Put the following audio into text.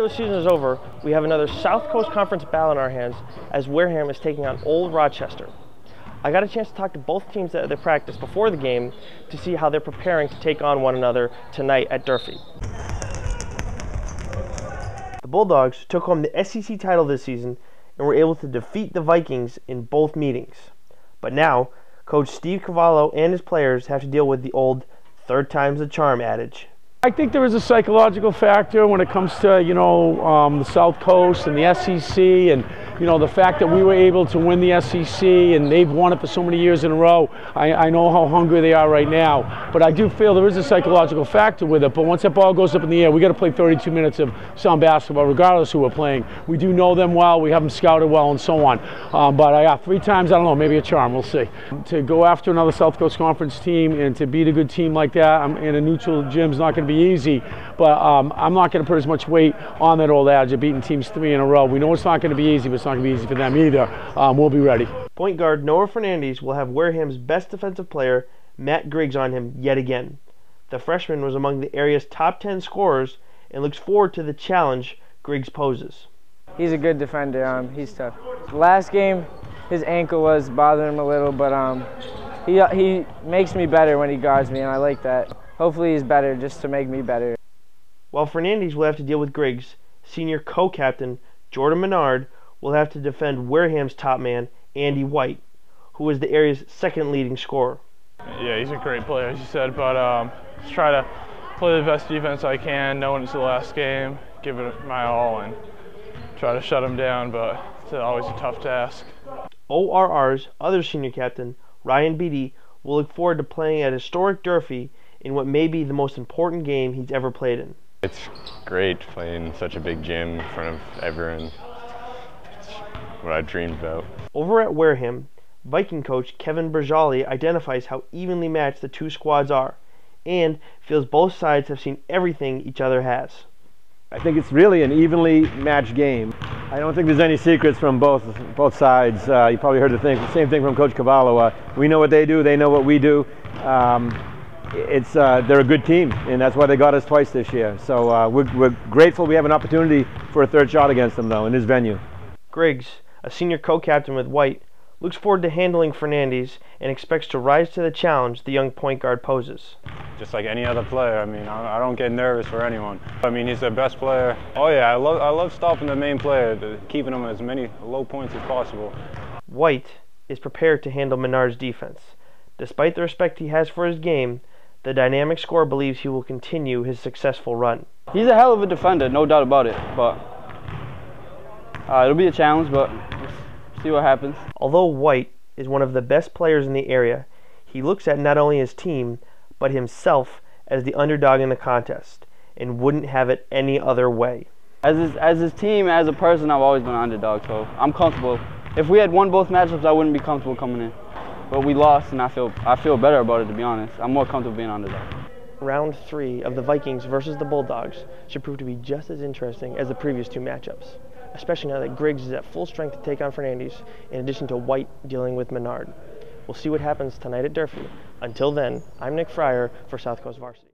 the season is over, we have another South Coast Conference battle in our hands as Wareham is taking on Old Rochester. I got a chance to talk to both teams at their practice before the game to see how they're preparing to take on one another tonight at Durfee. The Bulldogs took home the SEC title this season and were able to defeat the Vikings in both meetings. But now, Coach Steve Cavallo and his players have to deal with the old third time's the charm adage. I think there is a psychological factor when it comes to, the South Coast and the SEC and, the fact that we were able to win the SEC and they've won it for so many years in a row. I know how hungry they are right now, but I do feel there is a psychological factor with it. But once that ball goes up in the air, we got to play 32 minutes of sound basketball, regardless who we're playing. We do know them well, we have them scouted well, and so on. But 3 times, I don't know, maybe a charm, we'll see. To go after another South Coast Conference team and to beat a good team like that in a neutral gym is not going to be easy, but I'm not going to put as much weight on that old adage of beating teams 3 in a row. We know it's not going to be easy, but it's not going to be easy for them either. We'll be ready. Point guard Noah Fernandez will have Wareham's best defensive player, Matt Griggs, on him yet again. The freshman was among the area's top 10 scorers and looks forward to the challenge Griggs poses. He's a good defender. He's tough. Last game, his ankle was bothering him a little, but he makes me better when he guards me, and I like that. Hopefully he's better just to make me better. While Fernandez will have to deal with Griggs, senior co-captain Jordan Menard will have to defend Wareham's top man, Andy White, who is the area's second leading scorer. Yeah, he's a great player, as you said, but just try to play the best defense I can, knowing it's the last game, give it my all, and try to shut him down, but it's always a tough task. ORR's other senior captain, Ryan Beatty, will look forward to playing at historic Durfee in what may be the most important game he's ever played in. It's great playing such a big gym in front of everyone. It's what I dreamed about. Over at Wareham, Viking coach Kevin Berjali identifies how evenly matched the two squads are and feels both sides have seen everything each other has. I think it's really an evenly matched game. I don't think there's any secrets from both sides. You probably heard the same thing from Coach Cavallo. We know what they do, they know what we do. They're a good team, and that's why they got us twice this year. So we're grateful we have an opportunity for a third shot against them, though, in this venue. Griggs, a senior co-captain with White, looks forward to handling Fernandez and expects to rise to the challenge the young point guard poses. Just like any other player, I don't get nervous for anyone. He's the best player. Oh yeah, I love stopping the main player, keeping him as many low points as possible. White is prepared to handle Menard's defense. Despite the respect he has for his game, the dynamic scorer believes he will continue his successful run. He's a hell of a defender, no doubt about it, but it'll be a challenge, but we'll see what happens. Although White is one of the best players in the area, he looks at not only his team, but himself as the underdog in the contest, and wouldn't have it any other way. As his team, as a person, I've always been an underdog, so I'm comfortable. If we had won both matchups, I wouldn't be comfortable coming in. But we lost, and I feel better about it, to be honest. I'm more comfortable being underdog. Round 3 of the Vikings versus the Bulldogs should prove to be just as interesting as the previous 2 matchups, especially now that Griggs is at full strength to take on Fernandez, in addition to White dealing with Menard. We'll see what happens tonight at Durfee. Until then, I'm Nick Fryer for South Coast Varsity.